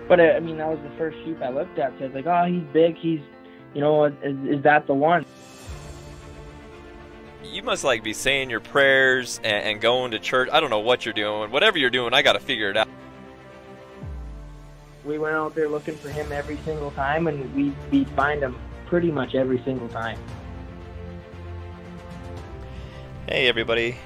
But I mean, that was the first sheep I looked at. So I was like, oh, he's big. He's, is that the one? You must like be saying your prayers and going to church. I don't know what you're doing. Whatever you're doing, I got to figure it out. We went out there looking for him every single time, and we'd find him pretty much every single time. Hey everybody,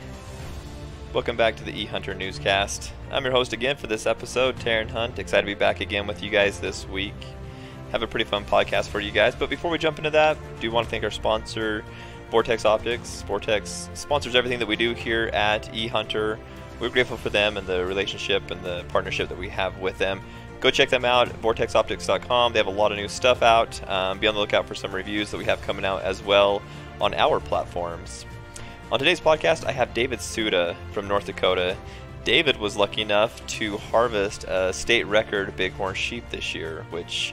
welcome back to the eHunter Newscast. I'm your host again for this episode, Taryn Hunt. Excited to be back again with you guys this week. Have a pretty fun podcast for you guys, but before we jump into that, I do want to thank our sponsor, Vortex Optics. Vortex sponsors everything that we do here at eHunter. We're grateful for them and the relationship and the partnership that we have with them. Go check them out, vortexoptics.com. They have a lot of new stuff out. Be on the lookout for some reviews that we have coming out as well on our platforms. On today's podcast, I have David Suda from North Dakota. David was lucky enough to harvest a state record bighorn sheep this year, which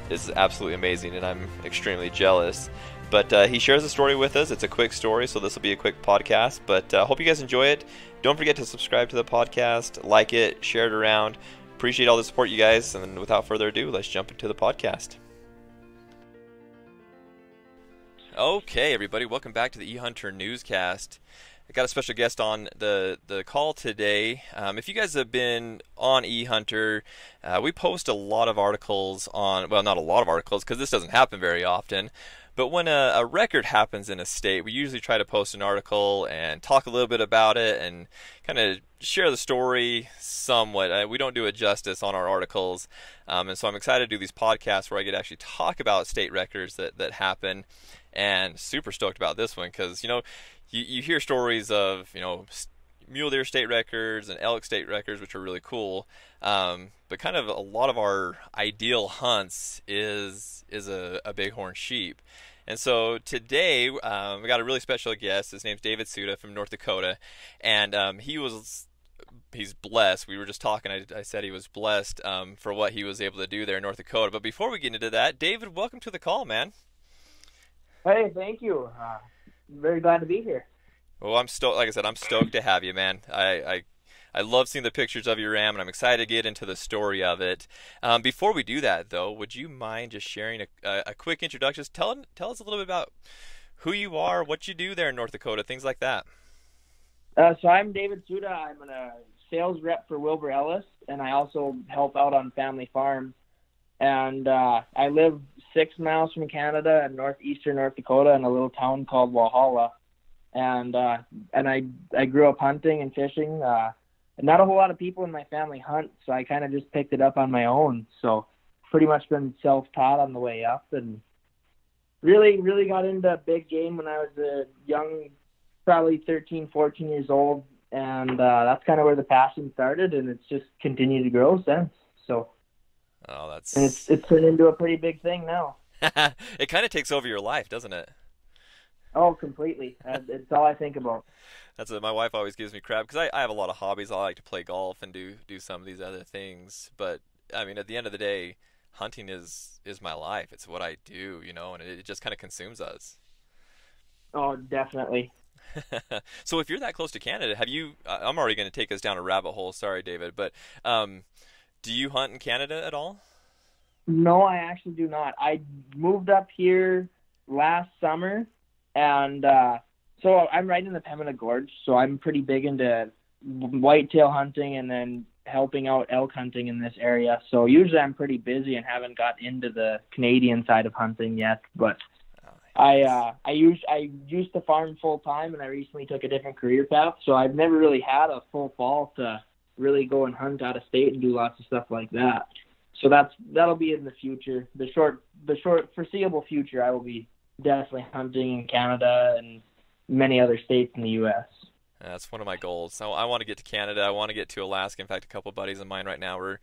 is absolutely amazing, and I'm extremely jealous. But he shares the story with us. It's a quick story, so this will be a quick podcast. But hope you guys enjoy it. Don't forget to subscribe to the podcast, like it, share it around. Appreciate all the support, you guys. And without further ado, let's jump into the podcast. Okay, everybody, welcome back to the eHunter Newscast. I got a special guest on the call today. If you guys have been on eHunter, we post a lot of articles on, well, not a lot of articles because this doesn't happen very often, but when a record happens in a state, we usually try to post an article and talk a little bit about it and kind of share the story somewhat. We don't do it justice on our articles, and so I'm excited to do these podcasts where I get to actually talk about state records that happen. And super stoked about this one because, you hear stories of, mule deer state records and elk state records, which are really cool. But kind of a lot of our ideal hunts is a bighorn sheep. And so today we got a really special guest. His name's David Suda from North Dakota. And he's blessed. We were just talking. I said he was blessed for what he was able to do there in North Dakota. But before we get into that, David, welcome to the call, man. Hey, thank you. Very glad to be here. Well, I'm stoked. Like I said, I'm stoked to have you, man. I love seeing the pictures of your ram, and I'm excited to get into the story of it. Before we do that, though, would you mind just sharing a quick introduction? Tell us a little bit about who you are, what you do there in North Dakota, things like that. So I'm David Suda. I'm a sales rep for Wilbur Ellis, and I also help out on family farms. And I live 6 miles from Canada in northeastern North Dakota in a little town called Walhalla. And I grew up hunting and fishing. Not a whole lot of people in my family hunt, so I kind of just picked it up on my own. So pretty much been self-taught on the way up, and really got into big game when I was a young, probably 13, 14 years old. And that's kind of where the passion started, and it's just continued to grow since. So. Oh, that's. And it's turned into a pretty big thing now. It kind of takes over your life, doesn't it? Oh, completely. It's all I think about. That's what my wife always gives me crap because I have a lot of hobbies. I like to play golf and do some of these other things. But I mean, at the end of the day, hunting is my life. It's what I do, and it just kind of consumes us. Oh, definitely. So if you're that close to Canada, have you? I'm already going to take us down a rabbit hole. Sorry, David, but do you hunt in Canada at all? No, I actually do not. I moved up here last summer, and so I'm right in the Pembina Gorge, so I'm pretty big into whitetail hunting and then helping out elk hunting in this area. So usually I'm pretty busy and haven't got into the Canadian side of hunting yet, but I used to farm full time, and I recently took a different career path, so I've never really had a full fall to really go and hunt out of state and do lots of stuff like that. So that'll be in the future. The short foreseeable future, I will be definitely hunting in Canada and many other states in the U.S. That's one of my goals. So I want to get to Canada. I want to get to Alaska. In fact, a couple of buddies of mine right now are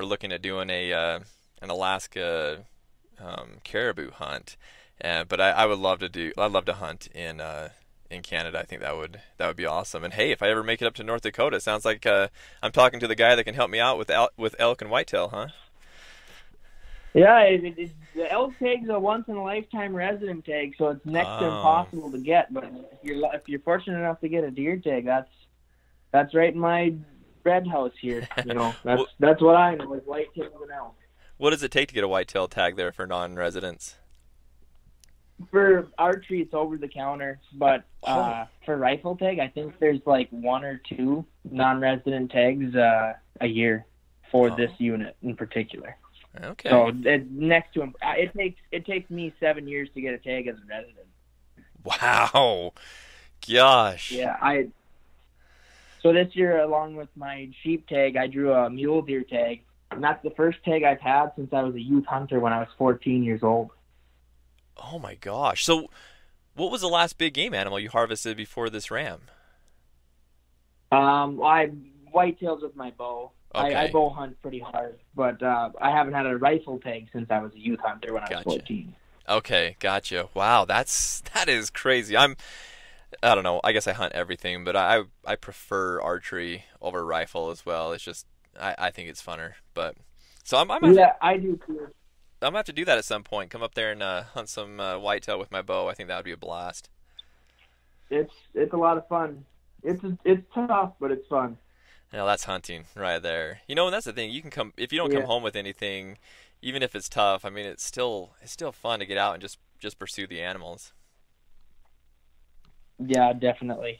looking at doing an Alaska caribou hunt. But I'd love to hunt in Canada. I think that would be awesome. And hey, if I ever make it up to North Dakota, it sounds like I'm talking to the guy that can help me out with elk and whitetail, huh? Yeah, the elk tag's a once-in-a-lifetime resident tag, so it's next to impossible to get. But if you're fortunate enough to get a deer tag, that's right in my spread house here. That's What, that's what I know is whitetails and elk. what does it take to get a whitetail tag there for non-residents? For archery, it's over the counter, but Oh, for rifle tag, I think there's like one or two non-resident tags a year for this oh, unit in particular. okay. So next to him, it takes me 7 years to get a tag as a resident. Wow. Gosh. Yeah, so this year, along with my sheep tag, I drew a mule deer tag, and that's the first tag I've had since I was a youth hunter when I was 14 years old. Oh my gosh. So, what was the last big game animal you harvested before this ram? I whitetails with my bow. I Okay. bow hunt pretty hard, but I haven't had a rifle tag since I was a youth hunter when I was Gotcha. 14. Okay, gotcha. Wow, that is crazy. I don't know. I guess I hunt everything, but I prefer archery over rifle as well. It's just I think it's funner. But so Yeah, I do too. I'm gonna have to do that at some point. Come up there and hunt some whitetail with my bow. I think that would be a blast. It's a lot of fun. It's tough, but it's fun. Now that's hunting right there. And that's the thing. You can come if you don't come Yeah, home with anything, even if it's tough. I mean, it's still fun to get out and just pursue the animals. yeah, definitely.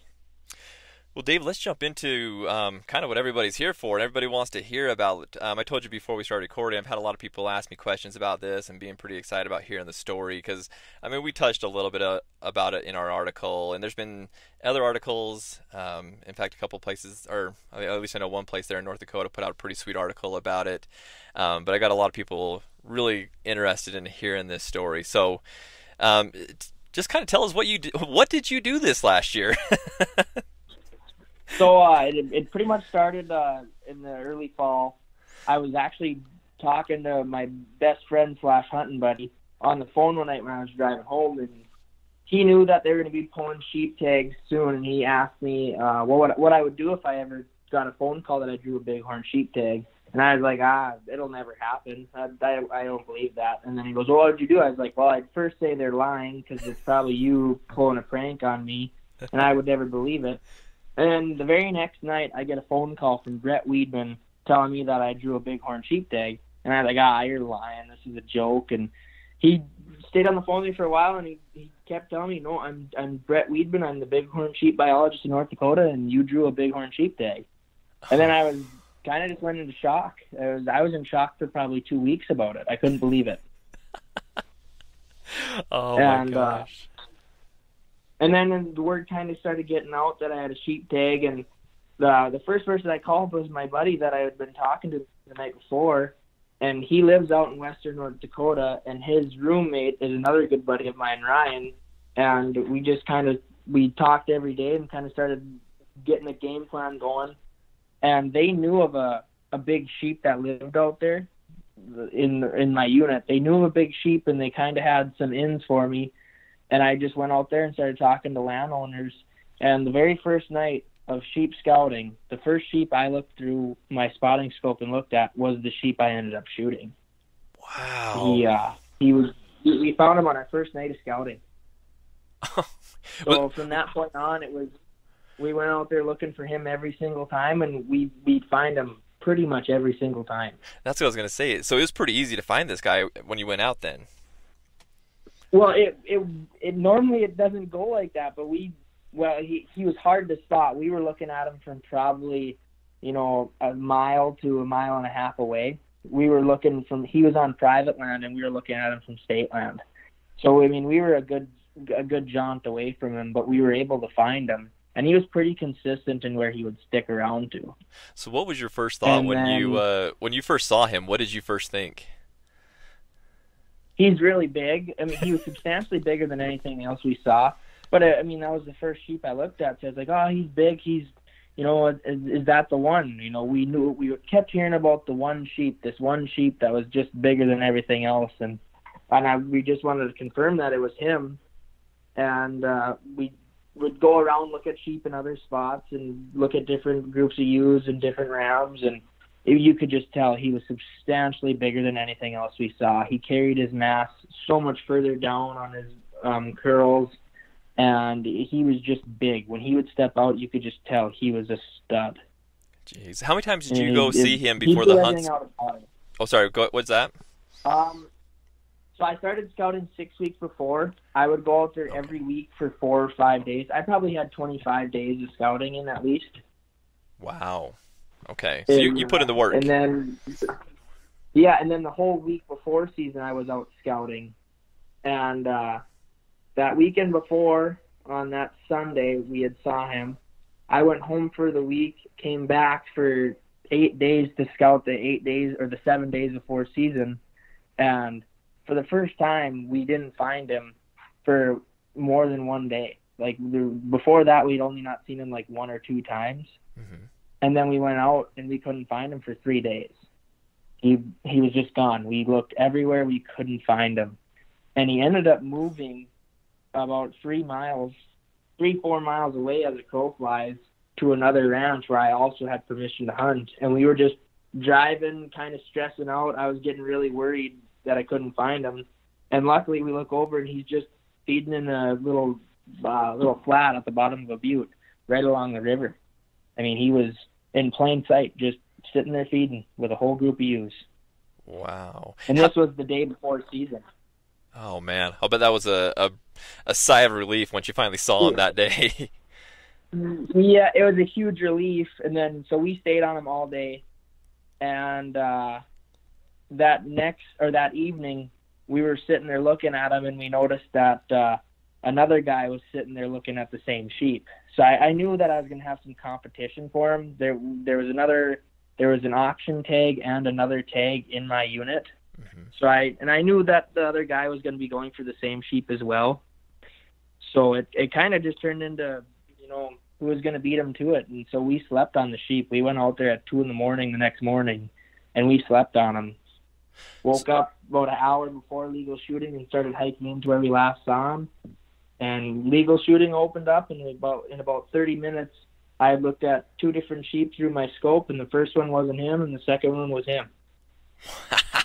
Well, Dave, let's jump into kind of what everybody's here for, and everybody wants to hear about. I told you before we started recording, I've had a lot of people ask me questions about this and being pretty excited about hearing the story because, I mean, we touched a little bit about it in our article, and there's been other articles. In fact, a couple places, or at least I know one place there in North Dakota, put out a pretty sweet article about it. But I got a lot of people really interested in hearing this story. So, just kind of tell us what did you do this last year? So it pretty much started in the early fall. I was actually talking to my best friend slash hunting buddy on the phone one night when I was driving home, and he knew that they were going to be pulling sheep tags soon, and he asked me what I would do if I ever got a phone call that I drew a bighorn sheep tag. And I was like, it'll never happen. I don't believe that. And then he goes, well, what would you do? I was like, well, I'd first say they're lying because it's probably you pulling a prank on me, and I would never believe it. And the very next night, I get a phone call from Brett Weedman telling me that I drew a bighorn sheep tag. And I was like, you're lying. This is a joke. And he stayed on the phone with me for a while, and he kept telling me, no, I'm Brett Weedman. I'm the bighorn sheep biologist in North Dakota, and you drew a bighorn sheep tag. And then I was kind of just went into shock. I was in shock for probably 2 weeks about it. I couldn't believe it. Oh my And gosh. and then the word kind of started getting out that I had a sheep tag, and the first person I called was my buddy that I had been talking to the night before, and he lives out in western North Dakota, and his roommate is another good buddy of mine, Ryan, and we talked every day and kind of started getting a game plan going, and they knew of a big sheep that lived out there in my unit. They knew of a big sheep, and they kind of had some ins for me. And I just went out there and started talking to landowners. And the very first night of sheep scouting, the first sheep I looked through my spotting scope and looked at was the sheep I ended up shooting. Wow. We found him on our first night of scouting. But So from that point on, we went out there looking for him every single time, and we'd find him pretty much every single time. that's what I was gonna say. So it was pretty easy to find this guy when you went out then. Well, it normally it doesn't go like that, but he was hard to spot. We were looking at him from probably, a mile to a mile and a half away. He was on private land, and we were looking at him from state land. So I mean, we were a good jaunt away from him, but we were able to find him, and he was pretty consistent in where he would stick around to. So what was your first thought And when you first saw him? What did you first think? he's really big. I mean, he was substantially bigger than anything else we saw. But I mean, that was the first sheep I looked at. So I was like, oh, he's big. Is that the one? We kept hearing about this one sheep that was just bigger than everything else, and we just wanted to confirm that it was him. And we would go around, look at sheep in other spots, and look at different groups of ewes and different rams, and you could just tell he was substantially bigger than anything else we saw. He carried his mass so much further down on his curls, and he was just big. When he would step out, you could just tell he was a stud. Jeez, how many times did And you go see him he before did the everything hunts? out of body. Oh, sorry. What's that? Um, so I started scouting 6 weeks before. I would go out there Okay. every week for 4 or 5 days. I probably had 25 days of scouting in at least. Wow. Okay. So you And, put in the work. and then, yeah, and then the whole week before season, I was out scouting. And that weekend before, on that Sunday, we had saw him. I went home for the week, came back for 8 days to scout the 8 days or the 7 days before season. And for the first time, we didn't find him for more than one day. Like before that, we'd only not seen him like 1 or 2 times. Hmm. And then we went out and we couldn't find him for 3 days. He was just gone. We looked everywhere, we couldn't find him. And he ended up moving about 3-4 miles away as a crow flies to another ranch where I also had permission to hunt. And we were just driving, kind of stressing out. I was getting really worried that I couldn't find him. And luckily we look over and he's just feeding in a little flat at the bottom of a butte right along the river. I mean, he was in plain sight, just sitting there feeding with a whole group of ewes. Wow. And this was the day before season. Oh man, I'll bet that was a sigh of relief once you finally saw him that day. Yeah, it was a huge relief. And then so we stayed on him all day. And that evening, we were sitting there looking at him, and we noticed that another guy was sitting there looking at the same sheep. So I knew that I was going to have some competition for him. There was an auction tag and another tag in my unit. Mm-hmm. So I knew that the other guy was going to be going for the same sheep as well. So it kind of just turned into, who was going to beat him to it. And so we slept on the sheep. We went out there at 2 a.m. the next morning, and we slept on him. Woke up about an hour before legal shooting and started hiking into where we last saw him. And legal shooting opened up, and in about 30 minutes, I had looked at 2 different sheep through my scope, and the first one wasn't him, and the second one was him.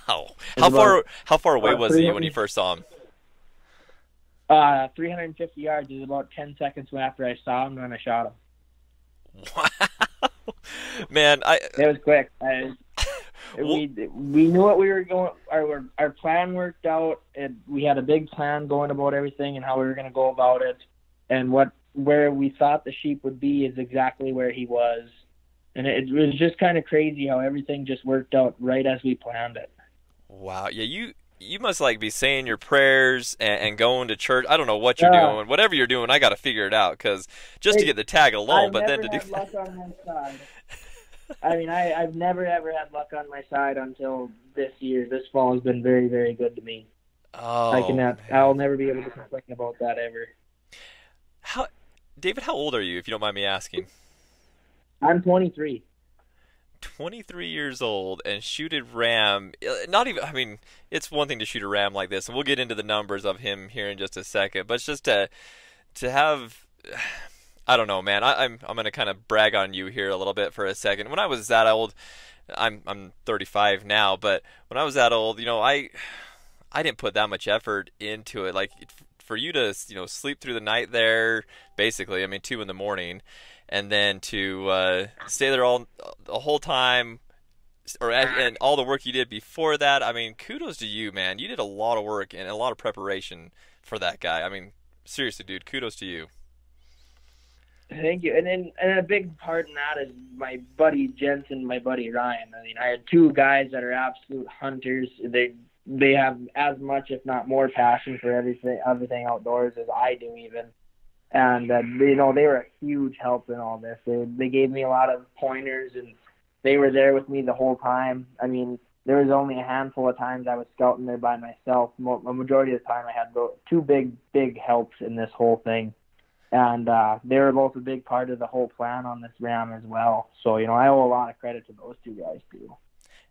Wow. How far away was he when you first saw him? 350 yards. It was about 10 seconds after I saw him, and I shot him. Wow. Man, it was quick. We knew what we were going. Our plan worked out. We had a big plan going about everything and how we were going to go about it, and where we thought the sheep would be is exactly where he was. And it was just kind of crazy how everything just worked out right as we planned it. wow. Yeah, you must be saying your prayers and going to church. I don't know what you're doing. Whatever you're doing, I got to figure it out because just to get the tag alone, but then to do luck on my side. I mean, I've never ever had luck on my side until this year. This fall has been very, very good to me. Oh, I'll never be able to complain about that ever. David, how old are you, if you don't mind me asking? I'm 23. 23 years old and shoot a ram. Not even. I mean, it's one thing to shoot a ram like this, and we'll get into the numbers of him here in just a second. But it's just to have. I don't know, man. I'm gonna kind of brag on you here a little bit for a second. When I was that old, I'm 35 now, but when I was that old, I didn't put that much effort into it. Like for you to sleep through the night there, basically. I mean, 2 a.m, and then to stay there all the whole time, and all the work you did before that. I mean, kudos to you, man. You did a lot of work and a lot of preparation for that guy. I mean, seriously, dude, kudos to you. Thank you. And a big part in that is my buddy Jensen, my buddy Ryan. I mean, I had 2 guys that are absolute hunters. They have as much, if not more, passion for everything outdoors as I do even. And they were a huge help in all this. They gave me a lot of pointers, and they were there with me the whole time. I mean, there was only a handful of times I was scouting there by myself. A majority of the time I had 2 big helps in this whole thing. And they were both a big part of the whole plan on this ram as well. So, I owe a lot of credit to those 2 guys too.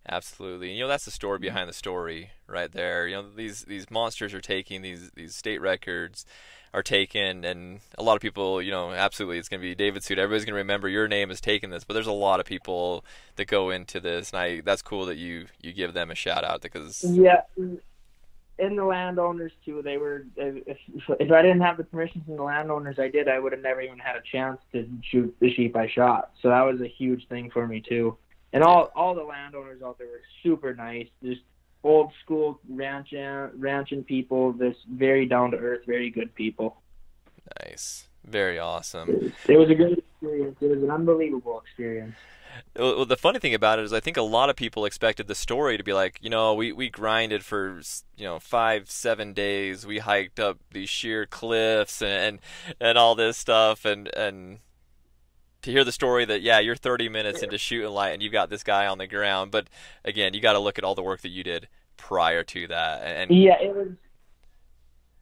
Absolutely. That's the story behind the story right there. These monsters are taking these state records are taken, and a lot of people, absolutely, it's going to be David Suda. Everybody's going to remember your name as taking this, but there's a lot of people that go into this, and that's cool that you give them a shout out because yeah. and the landowners too. They were if I didn't have the permission from the landowners, I would have never even had a chance to shoot the sheep I shot. So that was a huge thing for me too. And all the landowners out there were super nice, just old school ranching people, this very down to earth, very good people. Nice. Very awesome. It was a great experience. It was an unbelievable experience. Well, the funny thing about it is I think a lot of people expected the story to be like, we grinded for, 5-7 days. We hiked up these sheer cliffs and all this stuff. And to hear the story that, yeah, you're 30 minutes into shooting light and you've got this guy on the ground. But again, you got to look at all the work that you did prior to that. Yeah, it was.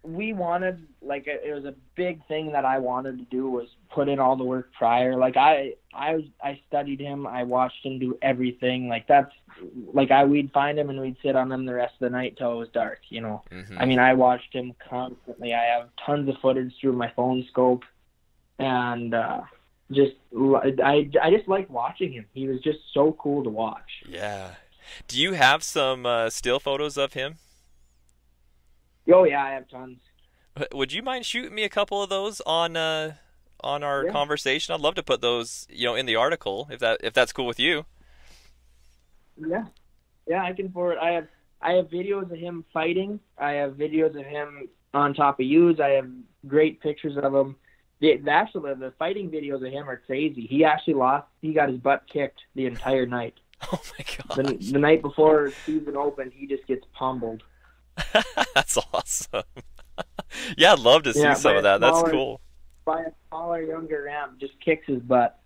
We wanted, it was a big thing that I wanted to do was put in all the work prior. I studied him. I watched him do everything. We'd find him and we'd sit on him the rest of the night till it was dark, Mm-hmm. I mean, I watched him constantly. I have tons of footage through my phone scope, and I just liked watching him. He was just so cool to watch. Yeah. Do you have some still photos of him? Oh yeah, I have tons. Would you mind shooting me a couple of those on our conversation? I'd love to put those, in the article if that's cool with you. Yeah, I can forward. I have videos of him fighting. I have videos of him on top of ewes. I have great pictures of him. The fighting videos of him are crazy. He actually lost. He got his butt kicked the entire night. Oh my god! The night before season opened, he just gets pummeled. That's awesome. Yeah, I'd love to see some of that. That's cool. By a smaller, younger ram, just kicks his butt.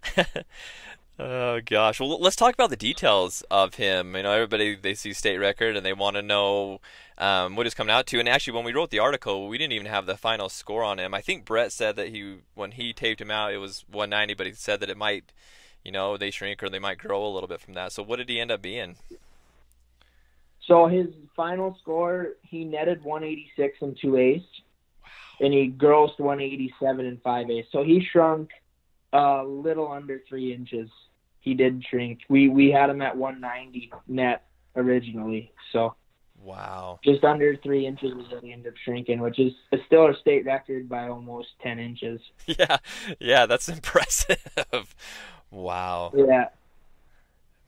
Oh gosh. Well, let's talk about the details of him. Everybody, they see state record and they want to know what he's coming out to. And actually, when we wrote the article, we didn't even have the final score on him. I think Brett said that when he taped him out, it was 190, but he said that it might, they shrink or they might grow a little bit from that. So what did he end up being? So his final score, he netted 186 and 2/8, and he grossed 187 and 5/8. So he shrunk a little under 3 inches. He did shrink. We had him at 190 net originally, so wow, just under 3 inches is he ended up shrinking, which is still a state record by almost 10 inches. Yeah, that's impressive. Wow. Yeah.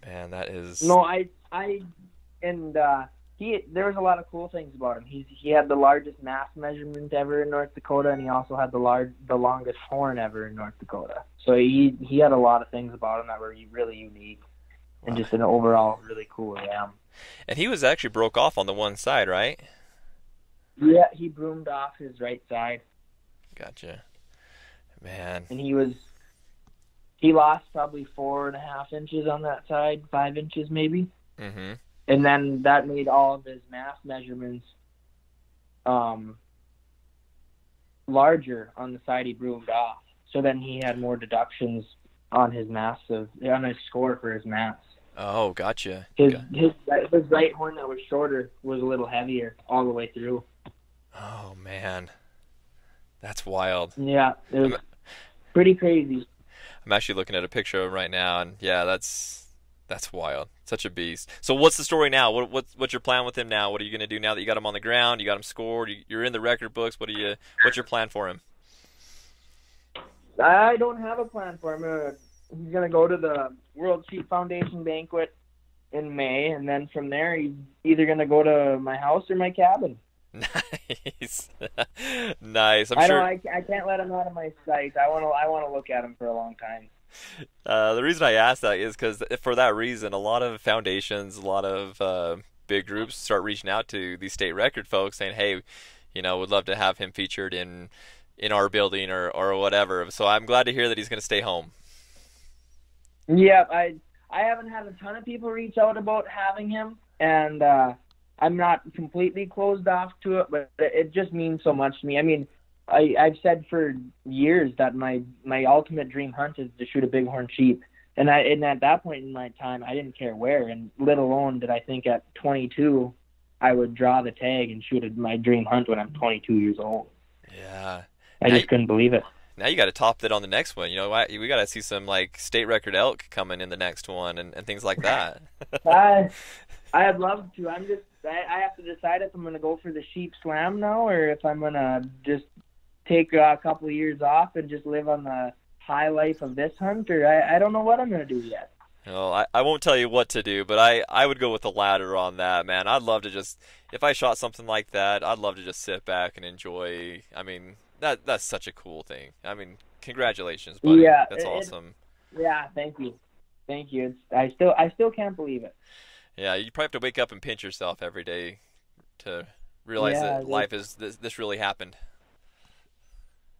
Man, that is. No, there was a lot of cool things about him. He had the largest mass measurement ever in North Dakota, and he also had the longest horn ever in North Dakota. So he had a lot of things about him that were really unique, and just an overall really cool ram. And he was actually broke off on the one side, right? Yeah, he broomed off his right side. Gotcha. Man. And he lost probably 4.5 inches on that side, 5 inches maybe. Mm-hmm. And then that made all of his mass measurements larger on the side he broomed off. So then he had more deductions on his score for his mass. Oh, gotcha. His right horn that was shorter was a little heavier all the way through. Oh man, that's wild. Yeah, it was pretty crazy. I'm actually looking at a picture of him right now, and yeah, that's wild. Such a beast. So what's the story now? What's your plan with him now? What are you going to do now that you got him on the ground? You got him scored. You're in the record books. What's your plan for him? I don't have a plan for him. He's going to go to the World Sheep Foundation banquet in May, and then from there he's either going to go to my house or my cabin. Nice. Nice. I can't let him out of my sight. I want to look at him for a long time. The reason I ask that is because for that reason, a lot of foundations, a lot of big groups start reaching out to these state record folks saying, hey, would love to have him featured in our building or whatever. So I'm glad to hear that he's going to stay home. Yeah, I haven't had a ton of people reach out about having him, and I'm not completely closed off to it, but it just means so much to me. I mean, I've said for years that my ultimate dream hunt is to shoot a bighorn sheep, and at that point in my time, I didn't care where, and let alone did I think at 22 I would draw the tag and shoot my dream hunt when I'm 22 years old. Yeah, I just couldn't believe it. Now you got to top that on the next one. We got to see some state record elk coming in the next one and things like that. I'd love to. I have to decide if I'm going to go for the sheep slam now or if I'm going to just take a couple of years off and just live on the high life of this hunt, or I don't know what I'm going to do yet. Well, I won't tell you what to do, but I would go with the latter on that, man. I'd love to just, if I shot something like that, I'd love to just sit back and enjoy. I mean, that's such a cool thing. I mean, congratulations, buddy. Yeah, That's awesome. Yeah, thank you. Thank you. I still can't believe it. Yeah, you probably have to wake up and pinch yourself every day to realize that life is this really happened.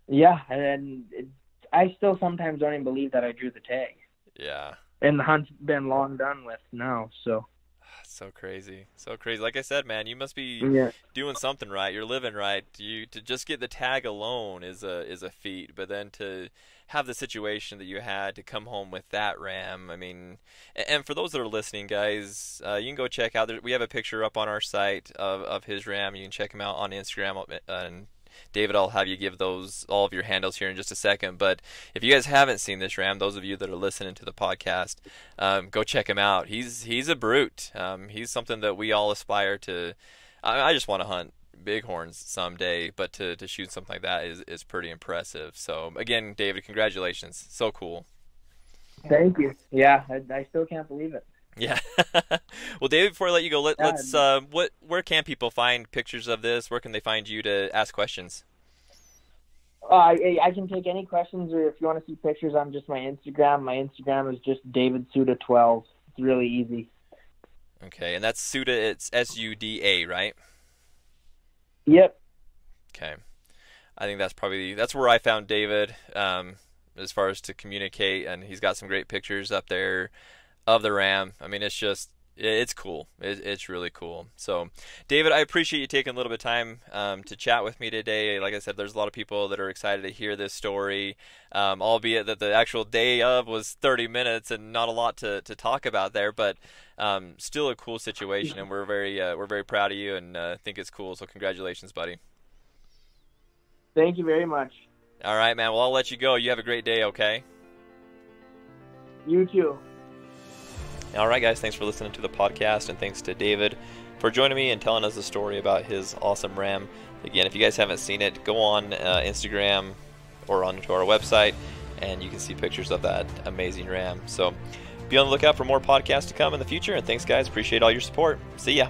Yeah, and I still sometimes don't even believe that I drew the tag. Yeah. And the hunt's been long done with now, so. So crazy. So crazy. Like I said, man, you must be doing something right. You're living right. To just get the tag alone is a feat, but then to have the situation that you had to come home with that ram, I mean, and for those that are listening, guys, you can go check out. We have a picture up on our site of his ram. You can check him out on Instagram, and David, I'll have you give those all of your handles here in just a second. But if you guys haven't seen this ram, those of you that are listening to the podcast, go check him out. He's a brute. He's something that we all aspire to. I just want to hunt bighorns someday, but to shoot something like that is pretty impressive. So again, David, congratulations. So cool. Thank you. Yeah, I still can't believe it. Yeah. Well, David, before I let you go, let's where can people find pictures of this? Where can they find you to ask questions? I can take any questions, or if you want to see pictures on just my Instagram. My Instagram is just David Suda 12. It's really easy. Okay, and that's Suda. It's SUDA, right? Yep. Okay. I think that's where I found David, as far as to communicate, and he's got some great pictures up there of the ram. I mean, it's cool. It's really cool. So, David, I appreciate you taking a little bit of time to chat with me today. Like I said, there's a lot of people that are excited to hear this story, albeit that the actual day of was 30 minutes and not a lot to talk about there, but still a cool situation, and we're very proud of you and think it's cool. So, congratulations, buddy. Thank you very much. All right, man. Well, I'll let you go. You have a great day, okay? You too. All right, guys, thanks for listening to the podcast, and thanks to David for joining me and telling us the story about his awesome ram. Again, if you guys haven't seen it, go on Instagram or onto our website, and you can see pictures of that amazing ram. So be on the lookout for more podcasts to come in the future, and thanks, guys. Appreciate all your support. See ya.